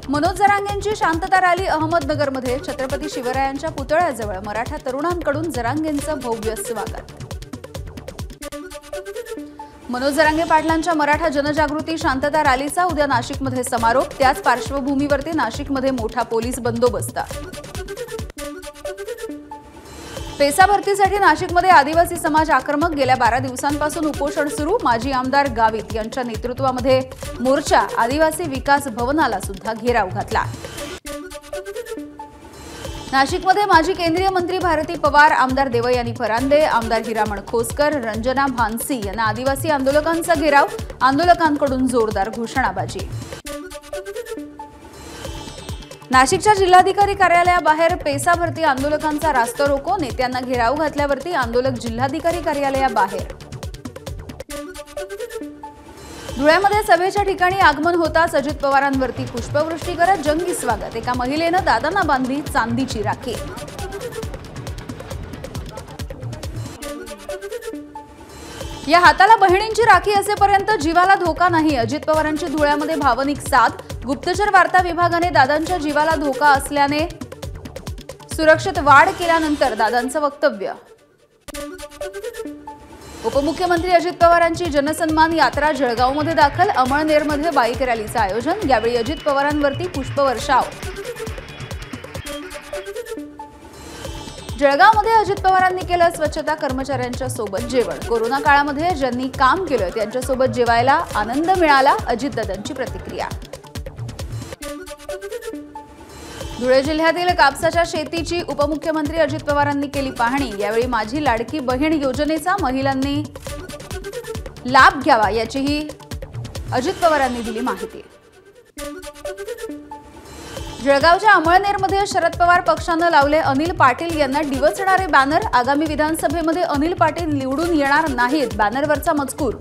मनोज जरांगेंची शांतता रॅली अहमदनगरमध्ये छत्रपती शिवरायांच्या पुतळ्याजवळ मराठा तरुणांकडून जरांगेंचं भव्य स्वागत। मनोज जरांगे पाटलांच्या मराठा जनजागृती शांतता रॅलीचा उद्या नाशिकमध्ये समारोप। त्याच पार्श्वभूमीवरती नाशिकमध्ये मोठा पोलीस बंदोबस्त। पेसा भरतीसाठी नाशिकमध्ये आदिवासी समाज आक्रमक। गेल्या 12 दिवसांपासून उपोषण सुरू। माजी आमदार गावित यांच्या नेतृत्वामध्ये मोर्चा। आदिवासी विकास भवनाला सुद्धा घेराव घातला। नाशिकमध्ये माजी केंद्रीय मंत्री भारती पवार, आमदार देवयानी फरांदे, आमदार हिरामण खोसकर, रंजना भानसी यांना आदिवासी आंदोलकांचा घेराव। आंदोलकांकडून जोरदार घोषणाबाजी। नाशिकच्या जिल्हाधिकारी कार्यालयाबाहेर पेसा भरती आंदोलकांचा रास्ता रोको। नेत्यांना घेराव घातल्यावरती आंदोलक जिल्हाधिकारी कार्यालयाबाहेर। धुळ्यामध्ये सभेच्या ठिकाणी आगमन होताच अजित पवारांवरती पुष्पवृष्टी करत जंगी स्वागत। एका महिलेनं दादांना बांधली चांदीची राखी। या हाताला बहिणींची राखी असेपर्यंत जीवाला धोका नाही। अजित पवारांची धुळ्यामध्ये भावनिक साथ। गुप्तचर वार्ता विभागाने दादांच्या जीवाला धोका असल्याने सुरक्षेत वाढ केल्यानंतर दादांचं वक्तव्य। उपमुख्यमंत्री अजित पवारांची जनसन्मान यात्रा जळगावमध्ये दाखल। अमळनेरमध्ये बाईक रॅलीचं आयोजन। यावेळी अजित पवारांवरती पुष्पवर्षाव। जळगावमध्ये अजित पवारांनी केलं स्वच्छता कर्मचाऱ्यांच्या सोबत जेवण। कोरोना काळामध्ये ज्यांनी काम केलं त्यांच्यासोबत जेवायला आनंद मिळाला। अजितदादांची प्रतिक्रिया। धुळे जिल्ह्यातील कापसाच्या शेतीची उपमुख्यमंत्री अजित पवारांनी केली पाहणी। यावेळी माझी लाडकी बहीण योजनेचा महिलांनी लाभ घ्यावा याचीही अजित पवारांनी दिली माहिती। जळगावच्या अमळनेरमध्ये शरद पवार पक्षानं लावले अनिल पाटील यांना डिवचणारे बॅनर। आगामी विधानसभेमध्ये अनिल पाटील निवडून येणार नाहीत, बॅनरवरचा मजकूर।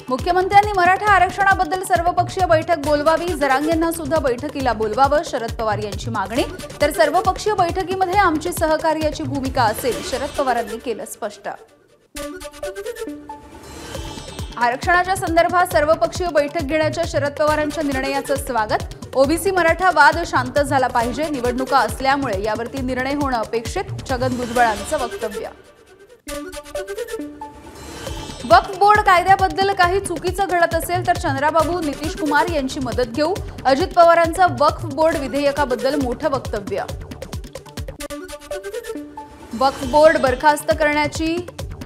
मुख्यमंत्र्यांनी मराठा आरक्षणाबद्दल सर्वपक्षीय बैठक बोलवावी। जरांगेंना सुद्धा बैठकीला बोलवावं, शरद पवार यांची मागणी। तर सर्वपक्षीय बैठकीमध्ये आमची सहकार्याची भूमिका असेल, शरद पवारांनी केलं स्पष्ट। आरक्षणाच्या संदर्भात सर्वपक्षीय बैठक घेण्याच्या शरद पवारांच्या निर्णयाचं स्वागत। ओबीसी मराठा वाद शांत झाला पाहिजे, निवडणुका असल्यामुळे यावरती निर्णय होणं अपेक्षित, छगन भुजबळांचं वक्तव्य। वक्फ बोर्ड कायद्याबद्दल काही चुकीचं घडत असेल तर चंद्राबाबू नितीश कुमार यांची मदत घेऊ। अजित पवारांचं वक्फ बोर्ड विधेयकाबद्दल मोठं वक्तव्य। वक्फ बोर्ड बरखास्त करण्याची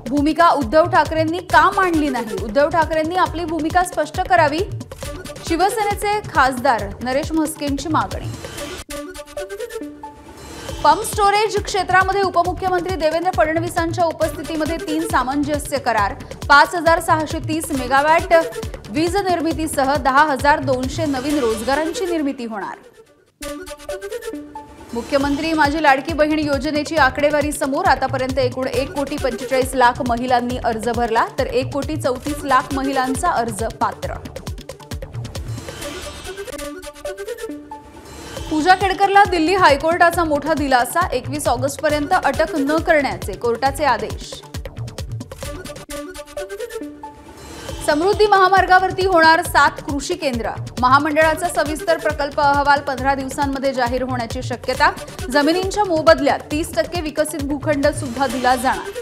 भूमिका उद्धव ठाकरेंनी का मांडली नाही? उद्धव ठाकरेंनी आपली भूमिका स्पष्ट करावी। शिवसेनेचे खासदार नरेश म्हस्केंची मागणी। पंप स्टोरेज क्षेत्रामध्ये उपमुख्यमंत्री देवेंद्र फडणवीसांच्या उपस्थितीमध्ये 3 सामंजस्य करार। 5630 मेगावॅट वीज निर्मितीसह 10,200 नवीन रोजगारांची निर्मिती होणार। मुख्यमंत्री माझी लाडकी बहीण योजनेची आकडेवारी समोर। आतापर्यंत एकूण 1,45,00,000 महिलांनी अर्ज भरला, तर 1,34,00,000 महिलांचा अर्ज पात्र। पूजा केडकरला दिल्ली हायकोर्टाचा मोठा दिलासा। 21 ऑगस्टपर्यंत अटक न करण्याचे कोर्टाचे आदेश। समृद्धी महामार्गावरती होणार 7 कृषी केंद्र। महामंडळाचा सविस्तर प्रकल्प अहवाल 15 दिवसांमध्ये जाहीर होण्याची शक्यता। जमिनींच्या मोबदल्यात 30% विकसित भूखंड सुद्धा दिला जाणार।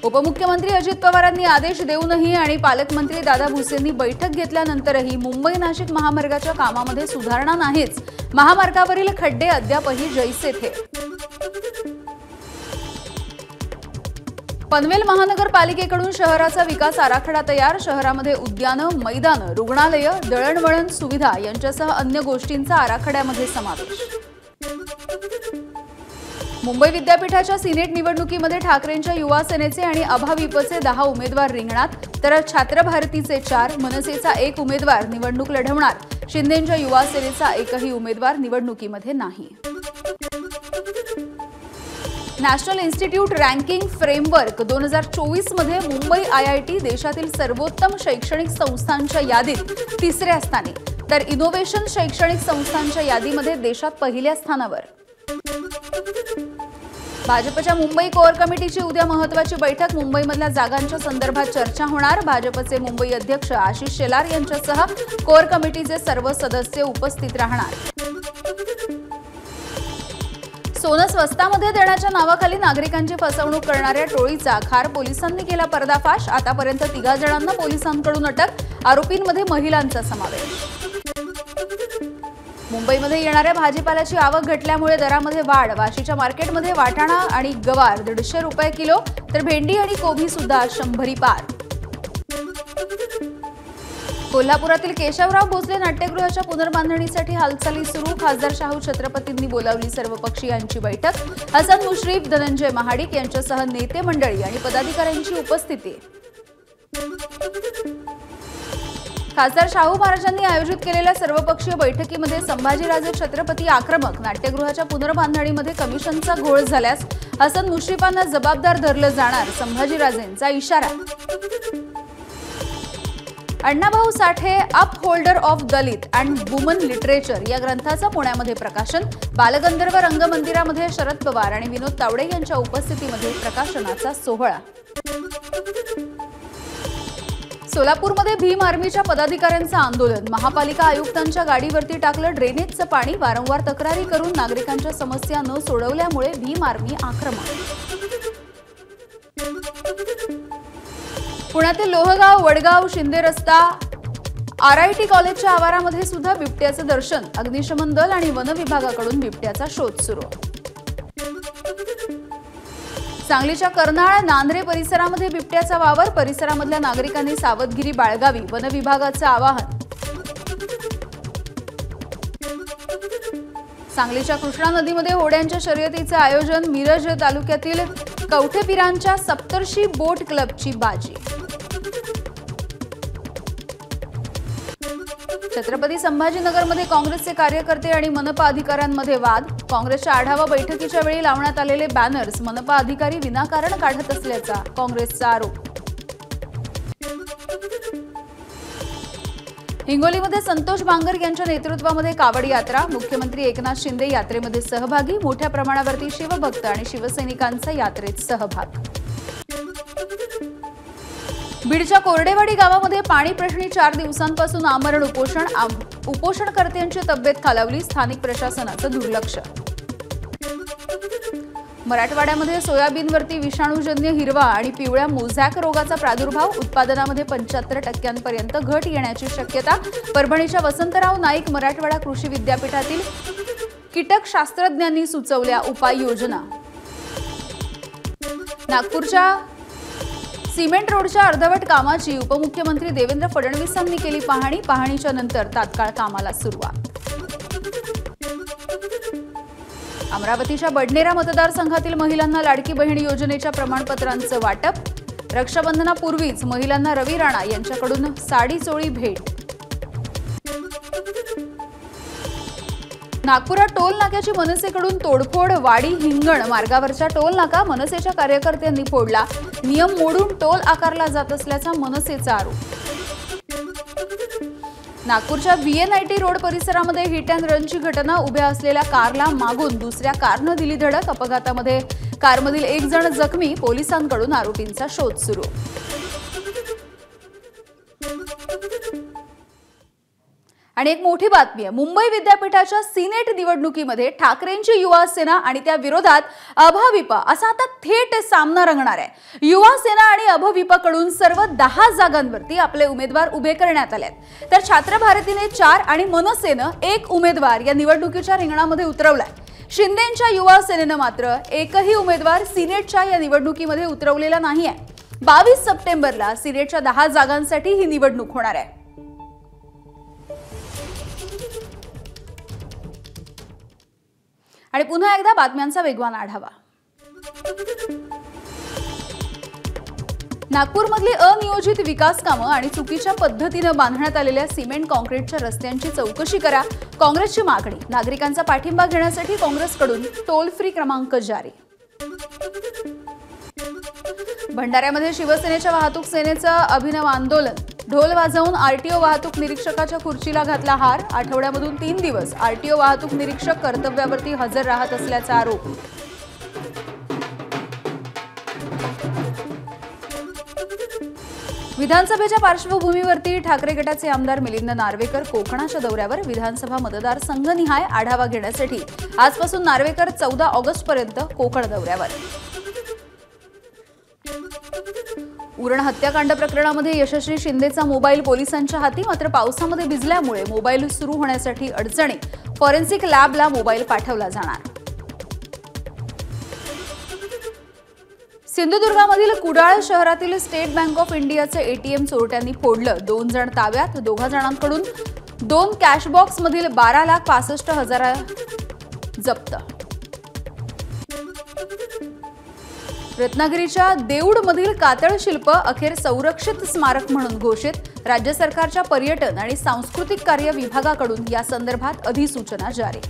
उपमुख्यमंत्री अजित पवारांनी आदेश देऊनही आणि पालकमंत्री दादा भुसेंनी बैठक घेतल्यानंतरही मुंबई नाशिक महामार्गाच्या कामामध्ये सुधारणा नाहीच। महामार्गावरील खड्डे अद्यापही जैसे थे। पनवेल महानगरपालिकेकडून शहराचा विकास आराखडा तयार। शहरामध्ये उद्यानं, मैदानं, रुग्णालयं, दळणवळण सुविधा यांच्यासह अन्य गोष्टींचा आराखड्यामध्ये समावेश। मुंबई विद्यापीठाच्या सिनेट निवडणुकीमध्ये ठाकरेंच्या युवा सेनेचे आणि अभाविपचे 10 उमेदवार रिंगणात, तर छात्र भारतीचे 4, मनसेचा 1 उमेदवार निवडणूक लढवणार। शिंदेंच्या युवा सेनेचा एकही उमेदवार निवडणुकीमध्ये नाही। नॅशनल इन्स्टिट्यूट रँकिंग फ्रेमवर्क 2024 मध्ये मुंबई IIT देशातील सर्वोत्तम शैक्षणिक संस्थांच्या यादीत 3ऱ्या स्थानी, तर इनोव्हेशन शैक्षणिक संस्थांच्या यादीमध्ये देशात पहिल्या स्थानावर। भाजपच्या मुंबई कोअर कमिटीची उद्या महत्त्वाची बैठक. मुंबईमधल्या जागांच्या संदर्भात चर्चा होणार. भाजपचे मुंबई अध्यक्ष आशिष शेलार यांच्यासह कोअर कमिटीचे सर्व सदस्य उपस्थित राहणार. सोनं स्वस्तामध्ये देण्याच्या नावाखाली नागरिकांची फसवणूक करणाऱ्या टोळीचा खार पोलिसांनी केला पर्दाफाश. आतापर्यंत 3 जणांना पोलिसांकडून अटक. आरोपींमध्ये महिलांचा समावेश. मुंबईमध्ये येणाऱ्या भाजीपाल्याची आवक घटल्यामुळे दरामध्ये वाढ. वाशीच्या मार्केटमध्ये वाटाणा आणि गवार 150 रुपये किलो, तर भेंडी आणि कोबी सुद्धा 100 पार. कोल्हापुरातील केशवराव भोसले नाट्यगृहाच्या पुनर्बांधणीसाठी हालचाली सुरू. खासदार शाहू छत्रपतींनी बोलावली सर्वपक्षीयांची बैठक. हसन मुश्रीफ, धनंजय महाडिक यांच्यासह नेते मंडळी आणि पदाधिकाऱ्यांची उपस्थिती. खासदार शाहू महाराजांनी आयोजित केलेल्या सर्वपक्षीय बैठकीमध्ये संभाजीराजे छत्रपती आक्रमक. नाट्यगृहाच्या पुनर्बांधणीमध्ये कमिशनचा घोळ झाल्यास हसन मुश्रीफांना जबाबदार धरलं जाणार, संभाजीराजेंचा इशारा. Annabhau Sathe upholder of Dalit and woman literature या ग्रंथाचं पुण्यामध्ये प्रकाशन. बालगंधर्व रंगमंदिरामध्ये शरद पवार आणि विनोद तावडे यांच्या उपस्थितीमध्ये प्रकाशनाचा सोहळा. सोलापूरमध्ये भीम आर्मीच्या पदाधिकाऱ्यांचं आंदोलन. महापालिका आयुक्तांच्या गाडीवरती टाकलं ड्रेनेजचं पाणी. वारंवार तक्रारी करून नागरिकांच्या समस्या न सोडवल्यामुळे भीम आर्मी आक्रमक. पुण्यातील लोहगाव, वडगाव, शिंदे रस्ता, RIT कॉलेजच्या आवारामध्ये सुद्धा बिबट्याचं दर्शन. अग्निशमन दल आणि वन विभागाकडून बिबट्याचा शोध सुरू. सांगलीच्या कर्नाळ, नांद्रे परिसरामध्ये बिबट्याचा वावर. परिसरामधल्या नागरिकांनी सावधगिरी बाळगावी, वन विभागाचं आवाहन. सांगलीच्या कृष्णा नदीमध्ये होड्यांच्या शर्यतीचं आयोजन. मिरज तालुक्यातील कवठेपिरांच्या सप्तर्षी बोट क्लबची बाजी. छत्रपती संभाजीनगरमध्ये काँग्रेसचे कार्यकर्ते आणि मनपा अधिकाऱ्यांमध्ये वाद. काँग्रेसच्या आढावा बैठकीच्या वेळी लावण्यात आलेले बॅनर्स मनपा अधिकारी विनाकारण काढत असल्याचा काँग्रेसचा आरोप. हिंगोलीमध्ये संतोष बांगर यांच्या नेतृत्वामध्ये कावड यात्रा. मुख्यमंत्री एकनाथ शिंदे यात्रेमध्ये सहभागी. मोठ्या प्रमाणावरती शिवभक्त आणि शिवसैनिकांचा यात्रेत सहभाग. बीडच्या कोरडेवाडी गावामध्ये पाणी प्रश्नी 4 दिवसांपासून आमरण उपोषण. उपोषणकर्त्यांची तब्येत खालावली. स्थानिक प्रशासनाचं दुर्लक्ष. मराठवाड्यामध्ये सोयाबीनवरती विषाणूजन्य हिरवा आणि पिवळ्या मोझॅक रोगाचा प्रादुर्भाव. उत्पादनामध्ये 75% घट येण्याची शक्यता. परभणीच्या वसंतराव नाईक मराठवाडा कृषी विद्यापीठातील कीटकशास्त्रज्ञांनी सुचवल्या उपाययोजना. नागपूरच्या सिमेंट रोडच्या अर्धवट कामाची उपमुख्यमंत्री देवेंद्र फडणवीसांनी केली पाहणी. पाहणीच्या नंतर तात्काळ कामाला सुरुवात. अमरावतीच्या बडनेरा मतदारसंघातील महिलांना लाडकी बहीण योजनेच्या प्रमाणपत्रांचं वाटप. रक्षाबंधनापूर्वीच महिलांना रवी राणा यांच्याकडून साडी चोळी भेट. नागपुरात टोल नाक्याची मनसेकडून तोडफोड. वाडी हिंगण मार्गावरच्या टोल नाका मनसेच्या कार्यकर्त्यांनी फोडला. नियम मोडून टोल आकारला जात असल्याचा मनसेचा आरोप. नागपूरच्या VNIT रोड परिसरामध्ये हिट अँड रनची घटना. उभ्या असलेल्या कारला मागून दुसऱ्या कारनं दिली धडक. अपघातामध्ये कारमधील 1 जण जखमी. पोलिसांकडून आरोपींचा शोध सुरू. आणि एक मोठी बातमी आहे. मुंबई विद्यापीठाच्या सिनेट निवडणुकीमध्ये ठाकरेंची युवा सेना आणि त्या विरोधात अभाविपा असा आता थेट सामना रंगणार आहे. युवा सेना आणि अभाविपाकडून सर्व 10 जागांवरती आपले उमेदवार उभे करण्यात आले आहेत. तर छात्र भारतीने 4 आणि मनसेनं 1 उमेदवार या निवडणुकीच्या रिंगणामध्ये उतरवलाय. शिंदेंच्या युवा सेनेनं मात्र एकही उमेदवार सिनेटच्या या निवडणुकीमध्ये उतरवलेला नाहीये. 22 सप्टेंबरला सिनेटच्या 10 जागांसाठी ही निवडणूक होणार आहे. आणि पुन्हा एकदा बातम्यांचा वेगवान आढावा. नागपूरमधली अनियोजित विकास कामं आणि चुकीच्या पद्धतीने बांधण्यात आलेल्या सिमेंट कॉन्क्रीटच्या रस्त्यांची चौकशी करा. काँग्रेसची मागणी. नागरिकांचा पाठिंबा घेण्यासाठी काँग्रेसकडून टोल फ्री क्रमांक जारी. भंडाऱ्यामध्ये शिवसेनेच्या वाहतूक सेनेचं अभिनव आंदोलन. ढोल वाजवून RTO वाहतूक निरीक्षकाच्या खुर्चीला घातला हार. आठवड्यामधून 3 दिवस RTO वाहतूक निरीक्षक कर्तव्यावरती हजर राहत असल्याचा आरोप. विधानसभेच्या पार्श्वभूमीवरती ठाकरे गटाचे आमदार मिलिंद नार्वेकर कोकणाच्या दौऱ्यावर. विधानसभा मतदारसंघनिहाय आढावा घेण्यासाठी आजपासून नार्वेकर 14 ऑगस्टपर्यंत कोकण दौऱ्यावर. उरण हत्याकांड प्रकरणामध्ये यशस्वी शिंदेचा मोबाईल पोलिसांच्या हाती. मात्र पावसामध्ये भिजल्यामुळे मोबाईल सुरू होण्यासाठी अडचणी. फॉरेन्सिक लॅबला मोबाईल पाठवला जाणार. सिंधुदुर्गामधील कुडाळ शहरातील स्टेट बँक ऑफ इंडियाचे एटीएम चोरट्यांनी फोडलं. 2 जण ताब्यात. 2 जणांकडून 2 कॅश बॉक्समधील 12,65,000 जप्त. रत्नागिरीच्या देऊळमधील कातळ शिल्प अखेर संरक्षित स्मारक म्हणून घोषित. राज्य सरकारच्या पर्यटन आणि सांस्कृतिक कार्य विभागाकडून या संदर्भात अधिसूचना जारी.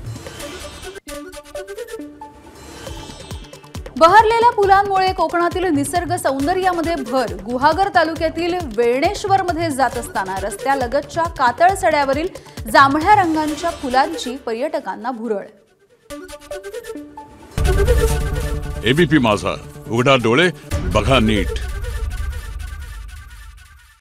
बहरलेल्या पुलांमुळे कोकणातील निसर्ग सौंदर्यामध्ये भर. गुहागर तालुक्यातील वेळणेश्वरमध्ये जात असताना रस्त्यालगतच्या कातळ सड्यावरील जांभळ्या रंगांच्या फुलांची पर्यटकांना भुरळ. एबीपी माझा, उघडा डोळे बघा नीट.